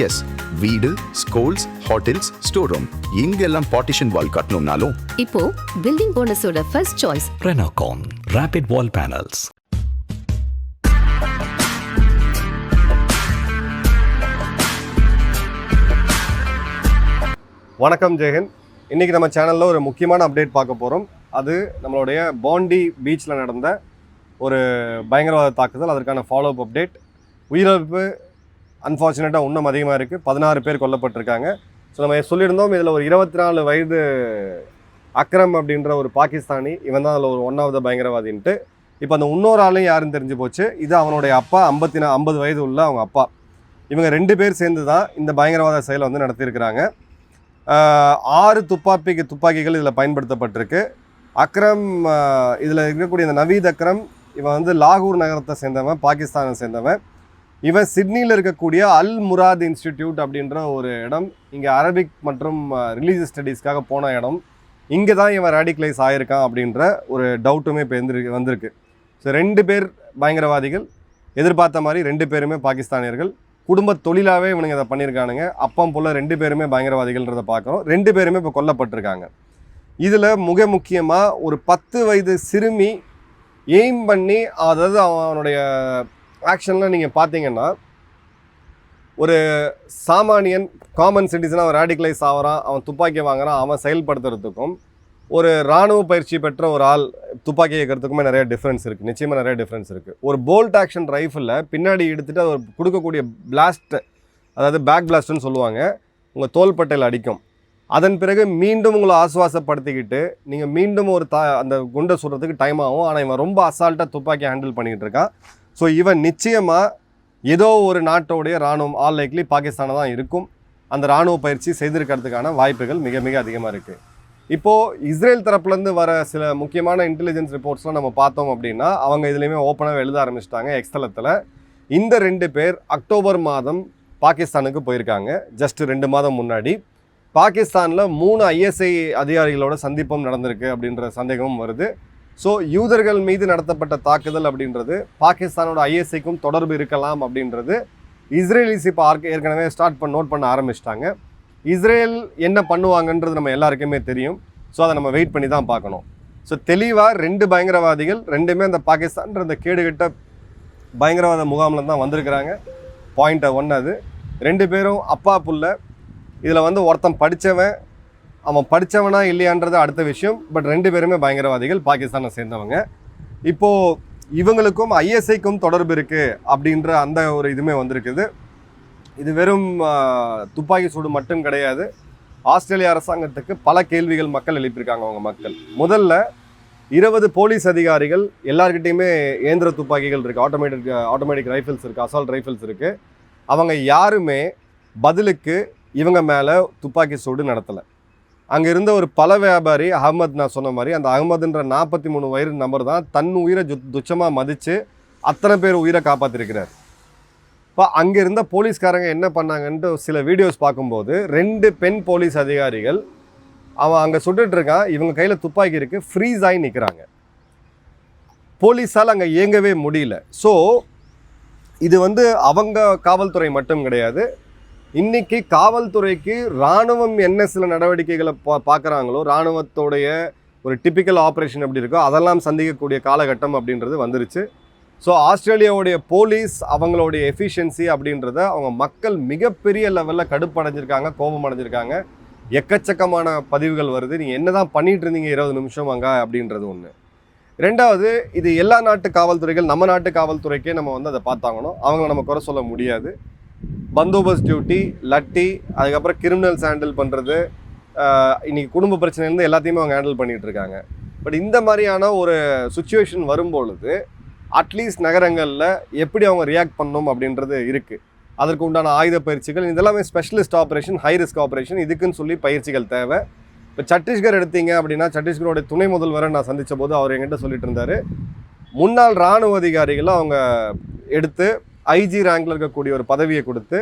S, வீடு, schools, hotels, store room இங்கெல்லாம் partition wall கட்டணும்னாலும் இப்போ பில்டிங் போனஸோட first choice Renocon Rapid Wall Panels. வணக்கம் ஜெயஹிந்த். இன்றைக்கி நம்ம சேனலில் ஒரு முக்கியமான அப்டேட் பார்க்க போகிறோம். அது நம்மளுடைய பாண்டி பீச்சில் நடந்த ஒரு பயங்கரவாத தாக்குதல், அதற்கான ஃபாலோஅப் அப்டேட். உயிரிழப்பு அன்ஃபார்ச்சுனேட்டாக இன்னும் அதிகமாக இருக்குது. 16 பேர் கொல்லப்பட்டிருக்காங்க. ஸோ நம்ம சொல்லியிருந்தோம் இதில் ஒரு 24 வயது அக்ரம் அப்படின்ற ஒரு பாகிஸ்தானி, இவன் தான் அதில் ஒரு 1வது பயங்கரவாதின்ட்டு. இப்போ அந்த இன்னொரு ஆளையும் யாருன்னு தெரிஞ்சு போச்சு. இது அவனுடைய அப்பா, 50 வயது உள்ள அவங்க அப்பா. இவங்க 2 பேர் சேர்ந்து தான் இந்த பயங்கரவாத செயலை வந்து நடத்தியிருக்கிறாங்க. 6 துப்பாக்கிகள் இதில் பயன்படுத்தப்பட்டிருக்கு. அக்ரம், இதில் இருக்கக்கூடிய இந்த நவீத் அக்ரம், இவன் வந்து லாகூர் நகரத்தை சேர்ந்தவன், பாகிஸ்தானை சேர்ந்தவன். இவன் சிட்னியில் இருக்கக்கூடிய அல் முராத் இன்ஸ்டிடியூட் அப்படின்ற ஒரு இடம், இங்கே அரபிக் மற்றும் ரிலீஜியஸ் ஸ்டடீஸ்க்காக போன இடம். இங்கே தான் இவன் ரேடிகலைஸ் ஆகியிருக்கான் அப்படின்ற ஒரு டவுட்டுமே இப்போ வந்திருக்கு. ஸோ 2 பேர் பயங்கரவாதிகள், எதிர்பார்த்த மாதிரி 2 பேருமே பாகிஸ்தானியர்கள். குடும்ப தொழிலாகவே இவனுங்க இதை பண்ணியிருக்கானுங்க. அப்பம் போல் 2 பேருமே பயங்கரவாதிகள்ன்றதை பார்க்குறோம். 2 பேருமே இப்போ கொல்லப்பட்டிருக்காங்க. இதில் மிக முக்கியமாக ஒரு 10 வயது சிறுமி எய்ம் பண்ணி, அதாவது அவனுடைய ஆக்ஷனில் நீங்கள் பார்த்தீங்கன்னா, ஒரு சாமானியன் காமன் சிட்டிசன் அவன் ரேடிகலைஸ் ஆகிறான், அவன் துப்பாக்கி வாங்குறான், அவன் செயல்படுத்துறதுக்கும் ஒரு இராணுவ பயிற்சி பெற்ற ஒரு ஆள் துப்பாக்கி இயக்கிறதுக்குமே நிறைய டிஃப்ரென்ஸ் இருக்குது. நிச்சயமாக நிறைய டிஃப்ரென்ஸ் இருக்குது. ஒரு போல்ட் ஆக்ஷன் ரைஃபிளில் பின்னாடி எடுத்துகிட்டு அது கொடுக்கக்கூடிய பிளாஸ்ட், அதாவது பேக் பிளாஸ்ட்னு சொல்லுவாங்க, உங்கள் தோள்பட்டையில் அடிக்கும். அதன் பிறகு மீண்டும் உங்களை ஆசுவாசப்படுத்திக்கிட்டு நீங்கள் மீண்டும் ஒரு அந்த குண்டை சுடுறதுக்கு டைம் ஆகும். ஆனால் இவன் ரொம்ப அசால்ட்டாக துப்பாக்கி ஹேண்டில் பண்ணிக்கிட்டு இருக்கான். ஸோ இவன் நிச்சயமாக ஏதோ ஒரு நாட்டோடைய இராணுவம், ஆல் லைக்லி பாகிஸ்தானை தான் இருக்கும், அந்த இராணுவ பயிற்சி செய்திருக்கிறதுக்கான வாய்ப்புகள் மிக மிக அதிகமாக இருக்குது. இப்போது இஸ்ரேல் தரப்புலேருந்து வர சில முக்கியமான இன்டெலிஜென்ஸ் ரிப்போர்ட்ஸ்லாம் நம்ம பார்த்தோம் அப்படின்னா, அவங்க இதுலேயுமே ஓப்பனாக எழுத ஆரம்பிச்சிட்டாங்க எக்ஸ்தலத்தில். இந்த 2 பேர் அக்டோபர் மாதம் பாகிஸ்தானுக்கு போயிருக்காங்க. ஜஸ்ட் 2 மாதம் முன்னாடி பாகிஸ்தானில் 3 ISI அதிகாரிகளோட சந்திப்பும் நடந்திருக்கு அப்படின்ற சந்தேகமும் வருது. ஸோ யூதர்கள் மீது நடத்தப்பட்ட தாக்குதல் அப்படின்றது பாகிஸ்தானோட ISIக்கும் தொடர்பு இருக்கலாம் அப்படின்றது இஸ்ரேலிஸ் இப்போ ஏற்கனவே நோட் பண்ண ஆரம்பிச்சிட்டாங்க. இஸ்ரேல் என்ன பண்ணுவாங்கன்றது நம்ம எல்லாருக்குமே தெரியும். ஸோ அதை நம்ம வெயிட் பண்ணி தான் பார்க்கணும். ஸோ தெளிவாக 2 பயங்கரவாதிகள் 2மே அந்த பாகிஸ்தான்ற அந்த கேடுகட்ட பயங்கரவாத முகாமில் தான் வந்திருக்கிறாங்க. பாயிண்ட் 1 அது. 2 பேரும் அப்பா புள்ள. இதில் வந்து ஒருத்தன் படித்தவன், அவன் படித்தவனா இல்லையான்றது அடுத்த விஷயம். பட் 2 பேருமே பயங்கரவாதிகள், பாகிஸ்தானை சேர்ந்தவங்க. இப்போது இவங்களுக்கும் ISIக்கும் தொடர்பு இருக்குது அப்படின்ற அந்த ஒரு இதுவுமே வந்திருக்குது. இது வெறும் துப்பாக்கி சூடு மட்டும் கிடையாது. ஆஸ்திரேலிய அரசாங்கத்துக்கு பல கேள்விகள் மக்கள் எழுப்பியிருக்காங்க. அவங்க மக்கள் முதல்ல 20 போலீஸ் அதிகாரிகள், எல்லாருக்கிட்டையுமே இயந்திர துப்பாக்கிகள் இருக்குது, ஆட்டோமேட்டிக் ரைஃபிள்ஸ் இருக்குது, அசால்ட் ரைஃபிள்ஸ் இருக்குது. அவங்க யாருமே பதிலுக்கு இவங்க மேலே துப்பாக்கி சூடு நடத்தலை. அங்கே இருந்த ஒரு பல வியாபாரி அகமது, நான் சொன்ன மாதிரி அந்த அகமதுன்ற 43 வயது நபர் தான் தன் உயிரை துச்சமாக மதித்து அத்தனை பேர் உயிரை காப்பாற்றிருக்கிறார். இப்போ அங்கே இருந்த போலீஸ்காரங்க என்ன பண்ணாங்கன்ட்டு சில வீடியோஸ் பார்க்கும்போது 2 பெண் போலீஸ் அதிகாரிகள், அவன் அங்கே சுட்டுட்டு இருக்கான், இவங்க கையில் துப்பாக்கி இருக்குது, ஃப்ரீஸ் ஆகி நிற்கிறாங்க. போலீஸால் அங்கே இயங்கவே முடியல. ஸோ இது வந்து அவங்க காவல்துறை மட்டும் கிடையாது. இன்றைக்கி காவல்துறைக்கு இராணுவம் என்ன சில நடவடிக்கைகளை பார்க்குறாங்களோ, இராணுவத்தோடைய ஒரு டிப்பிக்கல் ஆப்ரேஷன் எப்படி இருக்கோ அதெல்லாம் சந்திக்கக்கூடிய காலகட்டம் அப்படின்றது வந்துருச்சு. ஸோ ஆஸ்திரேலியாவுடைய போலீஸ் அவங்களுடைய எஃபிஷியன்சி அப்படின்றத அவங்க மக்கள் மிகப்பெரிய லெவலில் கடுப்படைஞ்சிருக்காங்க, கோபம் அடைஞ்சிருக்காங்க. எக்கச்சக்கமான பதிவுகள் வருது, நீங்கள் என்ன தான் பண்ணிகிட்டு இருந்தீங்க 20 நிமிஷம் அங்கே அப்படின்றது ஒன்று. 2வது, இது எல்லா நாட்டு காவல்துறைகள், நம்ம நாட்டு காவல்துறைக்கே நம்ம வந்து அதை பார்த்தாங்கணும். அவங்கள நம்ம குறை சொல்ல முடியாது. பந்தோபஸ்த் டியூட்டி, லட்டி, அதுக்கப்புறம் கிரிமினல்ஸ் ஹேண்டில் பண்ணுறது, இன்றைக்கி குடும்ப பிரச்சனைலேருந்து எல்லாத்தையுமே அவங்க ஹேண்டில் பண்ணிகிட்டு இருக்காங்க. பட் இந்த மாதிரியான ஒரு சுச்சுவேஷன் வரும்பொழுது அட்லீஸ்ட் நகரங்களில் எப்படி அவங்க ரியாக்ட் பண்ணணும் அப்படின்றது இருக்குது. அதற்கு உண்டான ஆயுத பயிற்சிகள், இதெல்லாமே specialist operation, high risk operation, இதுக்குன்னு சொல்லி பயிற்சிகள் தேவை. இப்போ சத்தீஸ்கர் எடுத்தீங்க அப்படின்னா, சத்தீஸ்கரோட துணை முதல்வரை நான் சந்தித்த போது அவர் என்கிட்ட சொல்லிட்டு இருந்தார், முன்னாள் இராணுவ அதிகாரிகளை அவங்க எடுத்து IG ரேங்கில் இருக்கக்கூடிய ஒரு பதவியை கொடுத்து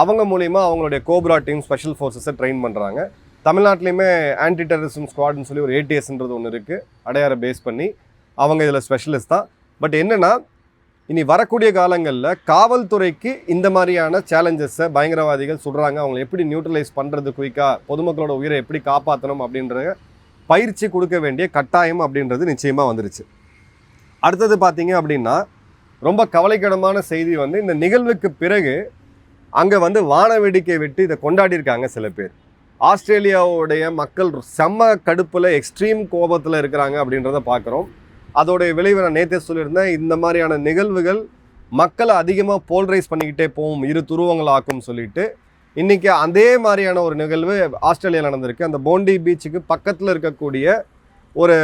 அவங்க மூலிமா அவங்களுடைய கோப்ரா டீம், ஸ்பெஷல் ஃபோர்ஸஸை ட்ரெயின் பண்ணுறாங்க. தமிழ்நாட்டிலையுமே ஆன்டி டெரரிசம் ஸ்குவாட்னு சொல்லி ஒரு ATSன்றது ஒன்று இருக்குது, அடையாரை பேஸ் பண்ணி. அவங்க இதில் ஸ்பெஷலிஸ்ட் தான். பட் என்னென்னா, இனி வரக்கூடிய காலங்களில் காவல்துறைக்கு இந்த மாதிரியான சேலஞ்சஸை பயங்கரவாதிகள் சொல்கிறாங்க, அவங்களை எப்படி நியூட்ரலைஸ் பண்ணுறது குயிக்காக, பொதுமக்களோட உயிரை எப்படி காப்பாற்றணும் அப்படின்ற பயிற்சி கொடுக்க வேண்டிய கட்டாயம் அப்படின்றது நிச்சயமாக வந்துருச்சு. அடுத்தது பார்த்தீங்க அப்படின்னா ரொம்ப கவலைக்கிடமான செய்தி வந்து இந்த நிகழ்வுக்கு பிறகு அங்கே வந்து வான வேடிக்கை விட்டு இதை கொண்டாடியிருக்காங்க சில பேர். ஆஸ்திரேலியாவுடைய மக்கள் செம்ம கடுப்பில் எக்ஸ்ட்ரீம் கோபத்தில் இருக்கிறாங்க அப்படின்றத பார்க்குறோம். அதோடைய விளைவை நான் நேற்றே சொல்லியிருந்தேன், இந்த மாதிரியான நிகழ்வுகள் மக்களை அதிகமாக போல்ரைஸ் பண்ணிக்கிட்டே போகும், இரு துருவங்களாக்கும் சொல்லிட்டு. இன்றைக்கி அதே மாதிரியான ஒரு நிகழ்வு ஆஸ்திரேலியாவில் நடந்திருக்கு. அந்த போண்டி பீச்சுக்கு பக்கத்தில் இருக்கக்கூடிய ஒரு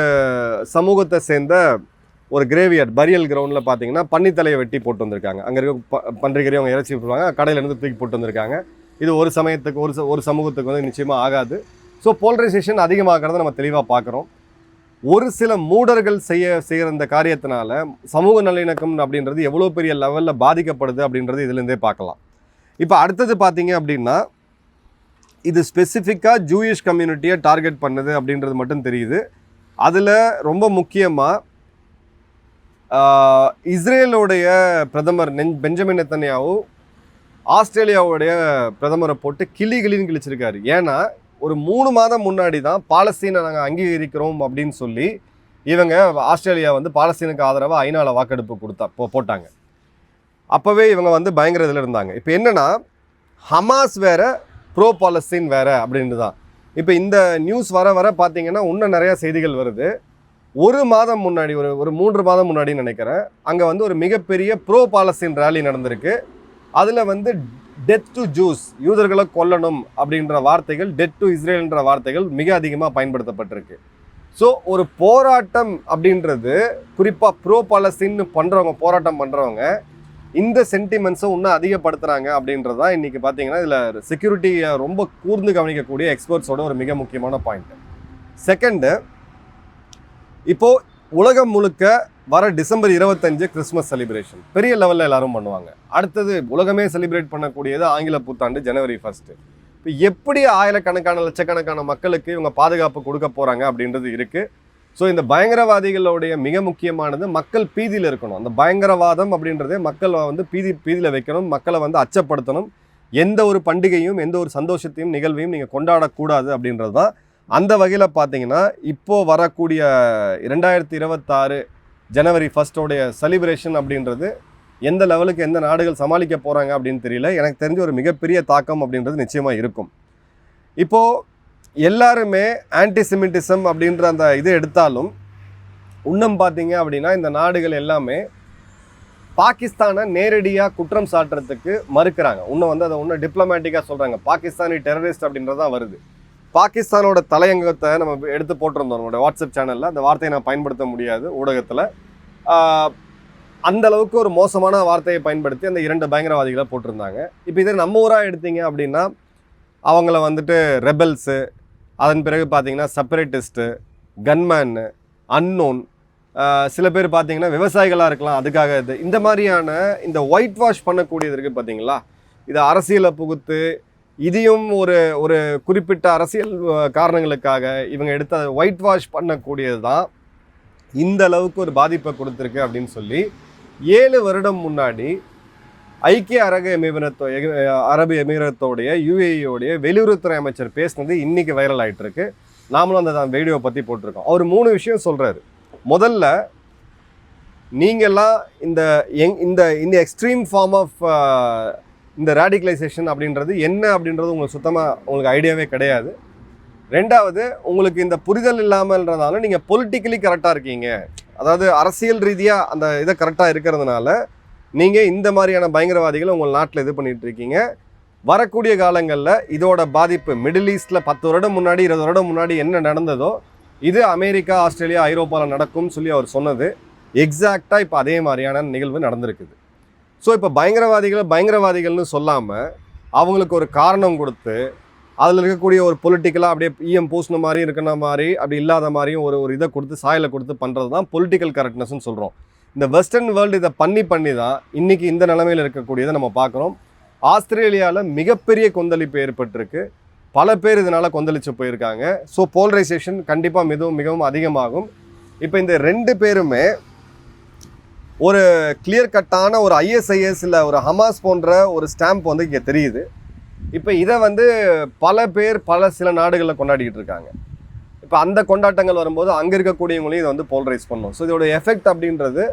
சமூகத்தை சேர்ந்த ஒரு கிரேவியார்ட் பரியல் கிரவுண்டில் பார்த்தீங்கன்னா பன்னித்தலையை வெட்டி போட்டு வந்திருக்காங்க. அங்கே இருக்க பன்றிக்கறி அவங்க இறைச்சி விட்டுருவாங்க, கடையிலேருந்து தூக்கி போட்டு வந்திருக்காங்க. இது ஒரு சமயத்துக்கு ஒரு சமூகத்துக்கு வந்து நிச்சயமாக ஆகாது. ஸோ போல்ரைசேஷன் அதிகமாகிறத நம்ம தெளிவாக பார்க்குறோம். ஒரு சில மூடர்கள் செய்கிற இந்த காரியத்தினால சமூக நல்லிணக்கம் அப்படின்றது எவ்வளோ பெரிய லெவலில் பாதிக்கப்படுது அப்படின்றது இதுலேருந்தே பார்க்கலாம். இப்போ அடுத்தது பார்த்தீங்க அப்படின்னா இது ஸ்பெசிஃபிக்காக ஜூயிஷ் கம்யூனிட்டியை டார்கெட் பண்ணுது அப்படின்றது மட்டும் தெரியுது. அதில் ரொம்ப முக்கியமாக இஸ்ரேலோடைய பிரதமர் பெஞ்சமின் நெத்தன்யாஹூ ஆஸ்திரேலியாவுடைய பிரதமரை போட்டு கிளின்னு கிழிச்சிருக்காரு. ஏன்னா ஒரு 3 மாதம் முன்னாடி தான் பாலஸ்தீனை நாங்கள் அங்கீகரிக்கிறோம் அப்படின்னு சொல்லி இவங்க ஆஸ்திரேலியா வந்து பாலஸ்தீனுக்கு ஆதரவாக ஐநாவில் வாக்கெடுப்பு போட்டாங்க. அப்போவே இவங்க வந்து பயங்கர இதில் இருந்தாங்க. இப்போ என்னென்னா ஹமாஸ் வேறு ப்ரோ பாலஸ்தீன் வேறு அப்படின்னு தான். இப்போ இந்த நியூஸ் வர வர பார்த்தீங்கன்னா இன்னும் நிறையா செய்திகள் வருது. ஒரு மாதம் முன்னாடி ஒரு 3 மாதம் முன்னாடின்னு நினைக்கிறேன், அங்கே வந்து ஒரு மிகப்பெரிய ப்ரோ பாலஸ்தீன் ரேலி நடந்திருக்கு. அதில் வந்து டெத் டு ஜூஸ், யூதர்களை கொல்லணும் அப்படின்ற வார்த்தைகள், டெத் டு இஸ்ரேல்ன்ற வார்த்தைகள் மிக அதிகமாக பயன்படுத்தப்பட்டிருக்கு. ஸோ ஒரு போராட்டம் அப்படின்றது குறிப்பாக ப்ரோ பாலஸ்தீன் போராட்டம் பண்ணுறவங்க இந்த சென்டிமெண்ட்ஸை இன்னும் அதிகப்படுத்துகிறாங்க அப்படின்றது தான் இன்றைக்கி பார்த்தீங்கன்னா இதில் செக்யூரிட்டியை ரொம்ப கூர்ந்து கவனிக்கக்கூடிய எக்ஸ்பர்ட்ஸோட ஒரு மிக முக்கியமான பாயிண்ட்டு. செகண்டு, இப்போது உலகம் முழுக்க வர டிசம்பர் 25 கிறிஸ்மஸ் செலிப்ரேஷன் பெரிய லெவலில் எல்லாரும் பண்ணுவாங்க. அடுத்தது உலகமே செலிப்ரேட் பண்ணக்கூடியது ஆங்கில புத்தாண்டு ஜனவரி 1. இப்போ எப்படி ஆயிரக்கணக்கான லட்சக்கணக்கான மக்களுக்கு இவங்க பாதுகாப்பு கொடுக்க போகிறாங்க அப்படின்றது இருக்குது. ஸோ இந்த பயங்கரவாதிகளுடைய மிக முக்கியமானது மக்கள் பீதியில் இருக்கணும். அந்த பயங்கரவாதம் அப்படின்றதே மக்களை வந்து பீதியில் வைக்கணும், மக்களை வந்து அச்சப்படுத்தணும். எந்த ஒரு பண்டிகையும் எந்த ஒரு சந்தோஷத்தையும் நிகழ்வையும் நீங்கள் கொண்டாடக்கூடாது அப்படின்றது தான். அந்த வகையில் பார்த்தீங்கன்னா இப்போது வரக்கூடிய 2026 ஜனவரி 1 செலிப்ரேஷன் அப்படின்றது எந்த லெவலுக்கு எந்த நாடுகள் சமாளிக்க போகிறாங்க அப்படின்னு தெரியல. எனக்கு தெரிஞ்ச ஒரு மிகப்பெரிய தாக்கம் அப்படின்றது நிச்சயமாக இருக்கும். இப்போது எல்லாருமே ஆன்டிசெமிட்டிசம் அப்படின்ற அந்த இது எடுத்தாலும் இன்னும் பார்த்தீங்க அப்படின்னா இந்த நாடுகள் எல்லாமே பாகிஸ்தானை நேரடியாக குற்றம் சாட்டுறதுக்கு மறுக்கிறாங்க. இன்னும் வந்து அதை இன்னும் டிப்ளமேட்டிக்காக சொல்கிறாங்க, பாகிஸ்தானி டெரரிஸ்ட் அப்படின்றது தான் வருது. பாகிஸ்தானோட தலையங்கத்தை நம்ம எடுத்து போட்டிருந்தோம் நம்மளோட வாட்ஸ்அப் சேனலில். அந்த வார்த்தையை நான் பயன்படுத்த முடியாது ஊடகத்தில். அந்த அளவுக்கு ஒரு மோசமான வார்த்தையை பயன்படுத்தி அந்த 2 பயங்கரவாதிகளை போட்டிருந்தாங்க. இப்போ இதே நம்ம ஊராக எடுத்தீங்க அப்படின்னா அவங்கள வந்துட்டு ரெபல்ஸு, அதன் பிறகு பார்த்தீங்கன்னா செப்பரேட்டிஸ்ட்டு, கன்மேனு, அன்னோன், சில பேர் பார்த்தீங்கன்னா விவசாயிகளாக இருக்கலாம். அதுக்காக இந்த மாதிரியான இந்த ஒயிட் வாஷ் பண்ணக்கூடியது இருக்குது பார்த்தீங்களா, இதை அரசியலை புகுத்து இதையும் ஒரு குறிப்பிட்ட அரசியல் காரணங்களுக்காக இவங்க எடுத்து ஒயிட் வாஷ் பண்ணக்கூடியது தான் இந்த அளவுக்கு ஒரு பாதிப்பை கொடுத்துருக்கு அப்படின்னு சொல்லி 7 வருடம் முன்னாடி ஐக்கிய அரபு எமிரத்தோடைய UAE வெளியுறவுத்துறை அமைச்சர் பேசினது இன்றைக்கி வைரல் ஆகிட்டு இருக்கு. நாமளும் அந்த வீடியோவை பற்றி போட்டிருக்கோம். அவர் 3 விஷயம் சொல்கிறாரு. முதல்ல, நீங்கள்லாம் இந்த எக்ஸ்ட்ரீம் ஃபார்ம் ஆஃப் இந்த ரேடிகலைசேஷன் அப்படின்றது என்ன அப்படின்றது உங்களுக்கு ஐடியாவே கிடையாது. 2வது, உங்களுக்கு இந்த புரிதல் இல்லாமல்ன்றதால நீங்கள் பொலிட்டிக்கலி கரெக்டாக இருக்கீங்க, அதாவது அரசியல் ரீதியாக அந்த இதை கரெக்டாக இருக்கிறதுனால நீங்கள் இந்த மாதிரியான பயங்கரவாதிகளை உங்கள் நாட்டில் இது பண்ணிகிட்டு இருக்கீங்க. வரக்கூடிய காலங்களில் இதோட பாதிப்பு மிடில் ஈஸ்டில் 10 வருடம் முன்னாடி 20 வருடம் முன்னாடி என்ன நடந்ததோ இது அமெரிக்கா, ஆஸ்திரேலியா, ஐரோப்பாவில் நடக்கும்னு சொல்லி அவர் சொன்னது எக்ஸாக்டாக இப்போ அதே மாதிரியான நிகழ்வு நடந்திருக்குது. ஸோ இப்போ பயங்கரவாதிகள்னு சொல்லாமல் அவங்களுக்கு ஒரு காரணம் கொடுத்து அதில் இருக்கக்கூடிய ஒரு பொலிட்டிக்கலாக அப்படியே ஈயம் பூசின மாதிரி இருக்கிற மாதிரி அப்படி இல்லாத மாதிரியும் ஒரு இதை கொடுத்து சாயலை கொடுத்து பண்ணுறது தான் பொலிட்டிக்கல் கரெக்ட்னஸ்ன்னு சொல்கிறோம். இந்த வெஸ்டர்ன் வேர்ல்டு இதை பண்ணி தான் இன்றைக்கி இந்த நிலைமையில் இருக்கக்கூடியதை நம்ம பார்க்குறோம். ஆஸ்திரேலியாவில் மிகப்பெரிய கொந்தளிப்பு ஏற்பட்டிருக்கு. பல பேர் இதனால் கொந்தளிச்சு போயிருக்காங்க. ஸோ போலரைசேஷன் கண்டிப்பாக மிகவும் அதிகமாகும். இப்போ இந்த 2 பேருமே ஒரு கிளியர் கட்டான ஒரு ஐஎஸ்ஐஎஸ் இல்லை ஒரு ஹமாஸ் போன்ற ஒரு ஸ்டாம்ப் வந்து இங்கே தெரியுது. இப்போ இதை வந்து பல பேர் சில நாடுகளில் கொண்டாடிக்கிட்டு இருக்காங்க. இப்போ அந்த கொண்டாட்டங்கள் வரும்போது அங்கே இருக்கக்கூடியவங்களையும் இதை வந்து போல்ரைஸ் பண்ணும். ஸோ இதோட எஃபெக்ட் அப்படின்றது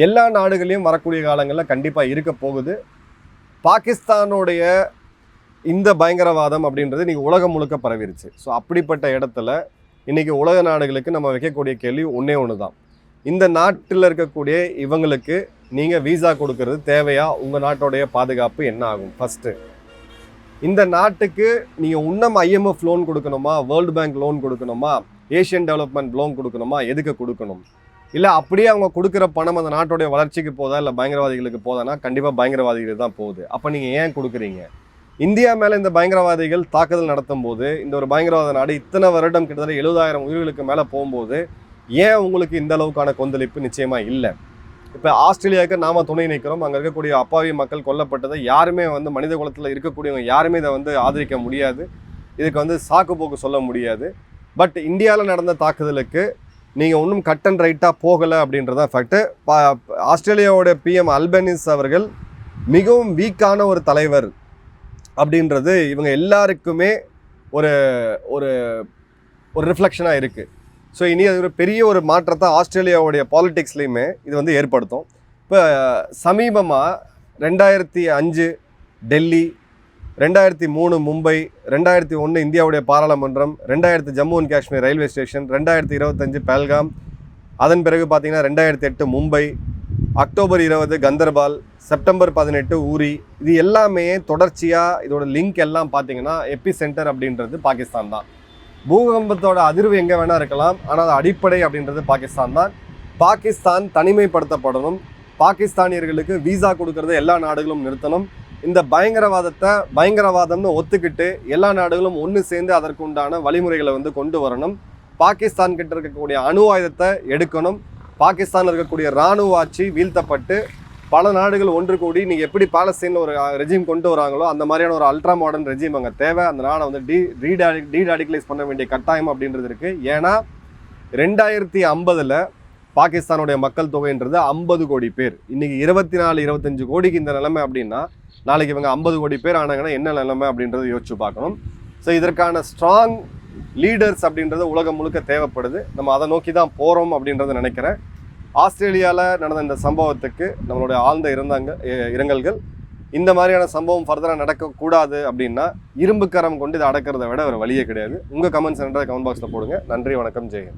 எல்லா நாடுகளையும் வரக்கூடிய காலங்களில் கண்டிப்பாக இருக்க போகுது. பாகிஸ்தானுடைய இந்த பயங்கரவாதம் அப்படின்றது இன்றைக்கி உலகம் முழுக்க பரவிருச்சு. ஸோ அப்படிப்பட்ட இடத்துல இன்றைக்கி உலக நாடுகளுக்கு நம்ம வைக்கக்கூடிய கேள்வி ஒன்று தான். இந்த நாட்டில் இருக்கக்கூடிய இவங்களுக்கு நீங்கள் வீசா கொடுக்கறது தேவையா? உங்கள் நாட்டோடைய பாதுகாப்பு என்ன ஆகும்? ஃபஸ்ட்டு இந்த நாட்டுக்கு நீங்கள் இன்னும் IMF லோன் கொடுக்கணுமா, வேர்ல்டு பேங்க் லோன் கொடுக்கணுமா, ஏஷியன் டெவலப்மெண்ட் லோன் கொடுக்கணுமா, எதுக்கு கொடுக்கணும்? இல்லை அப்படியே அவங்க கொடுக்குற பணம் அந்த நாட்டோடைய வளர்ச்சிக்கு போதா இல்லை பயங்கரவாதிகளுக்கு போதானா? கண்டிப்பாக பயங்கரவாதிகளுக்கு தான் போகுது. அப்போ நீங்கள் ஏன் கொடுக்குறீங்க? இந்தியா மேலே இந்த பயங்கரவாதிகள் தாக்குதல் நடத்தும் போது, இந்த ஒரு பயங்கரவாத நாடு இத்தனை வருடம் கிட்டத்தட்ட 70,000 உயிர்களுக்கு மேலே போகும்போது ஏன் உங்களுக்கு இந்த அளவுக்கான கொந்தளிப்பு? நிச்சயமாக இல்லை. இப்போ ஆஸ்திரேலியாவுக்கு நாம் துணை நிற்கிறோம். அங்கே இருக்கக்கூடிய அப்பாவி மக்கள் கொல்லப்பட்டதை யாருமே வந்து மனித குலத்தில் இருக்கக்கூடியவங்க யாருமே இதை வந்து ஆதரிக்க முடியாது. இதுக்கு வந்து சாக்கு போக்கு சொல்ல முடியாது. பட் இந்தியாவில் நடந்த தாக்குதலுக்கு நீங்கள் இன்னும் கட் அண்ட் ரைட்டாக போகலை அப்படின்றதான் ஃபேக்ட்டு. ஆஸ்திரேலியாவோட PM அல்பனீஸ் அவர்கள் மிகவும் வீக்கான ஒரு தலைவர் அப்படின்றது இவங்க எல்லாருக்குமே ஒரு ஒரு ஒரு ரிஃப்ளெக்ஷனாக இருக்குது. ஸோ இனி அது ஒரு பெரிய ஒரு மாற்றத்தை ஆஸ்திரேலியாவுடைய பாலிடிக்ஸ்லேயுமே இது வந்து ஏற்படுத்தும். இப்போ சமீபமாக 2005 டெல்லி, 2003 மும்பை, 2001 இந்தியாவுடைய பாராளுமன்றம், 2000 Jammu and Kashmir railway station, 2025 Pahalgam, அதன் பிறகு பார்த்திங்கன்னா 2008 மும்பை, அக்டோபர் 20 கந்தர்பால், செப்டம்பர் 18 ஊரி, இது எல்லாமே தொடர்ச்சியாக இதோட லிங்க் எல்லாம் பார்த்திங்கன்னா எபி சென்டர் அப்படின்றது பாகிஸ்தான் தான். பூகம்பத்தோட அதிர்வு எங்கே வேணால் இருக்கலாம், ஆனால் அது அடிப்படை அப்படின்றது பாகிஸ்தான் தான். பாகிஸ்தான் தனிமைப்படுத்தப்படணும். பாகிஸ்தானியர்களுக்கு வீசா கொடுக்கறத எல்லா நாடுகளும் நிறுத்தணும். இந்த பயங்கரவாதம்னு ஒத்துக்கிட்டு எல்லா நாடுகளும் ஒன்று சேர்ந்து அதற்குண்டான வழிமுறைகளை வந்து கொண்டு வரணும். பாகிஸ்தான் கிட்ட இருக்கக்கூடிய அணு ஆயுதத்தை எடுக்கணும். பாகிஸ்தானில் இருக்கக்கூடிய இராணுவ ஆட்சி வீழ்த்தப்பட்டு பல நாடுகள் ஒன்று கூடி நீங்கள் எப்படி பாலஸ்தீனில் ஒரு ரெஜிம் கொண்டு வராங்களோ அந்த மாதிரியான ஒரு அல்ட்ரா மாடர்ன் ரெஜிம் அங்கே தேவை. அந்த நாடை வந்து டீராடிகலைஸ் பண்ண வேண்டிய கட்டாயம் அப்படின்றது இருக்குது. ஏன்னா 2050 பாகிஸ்தானுடைய மக்கள் தொகைன்றது 50 கோடி பேர். இன்றைக்கி 24-25 கோடிக்கு இந்த நிலைமை அப்படின்னா நாளைக்கு இவங்க 50 கோடி பேர் ஆனாங்கன்னா என்ன நிலைமை அப்படின்றத யோசிச்சு பார்க்கணும். ஸோ இதற்கான ஸ்ட்ராங் லீடர்ஸ் அப்படின்றது உலகம் முழுக்க தேவைப்படுது. நம்ம அதை நோக்கி தான் போகிறோம் அப்படின்றத நினைக்கிறேன். ஆஸ்திரேலியாவில் நடந்த இந்த சம்பவத்துக்கு நம்மளுடைய ஆழ்ந்த இரங்கல்கள். இந்த மாதிரியான சம்பவம் ஃபர்தராக நடக்கக்கூடாது அப்படின்னா இரும்பு கரம் கொண்டு இதை அடக்கிறத விட ஒரு வழியே கிடையாது. உங்கள் கமெண்ட்ஸ் கமெண்ட் பாக்ஸில் போடுங்க. நன்றி, வணக்கம், ஜெயன்.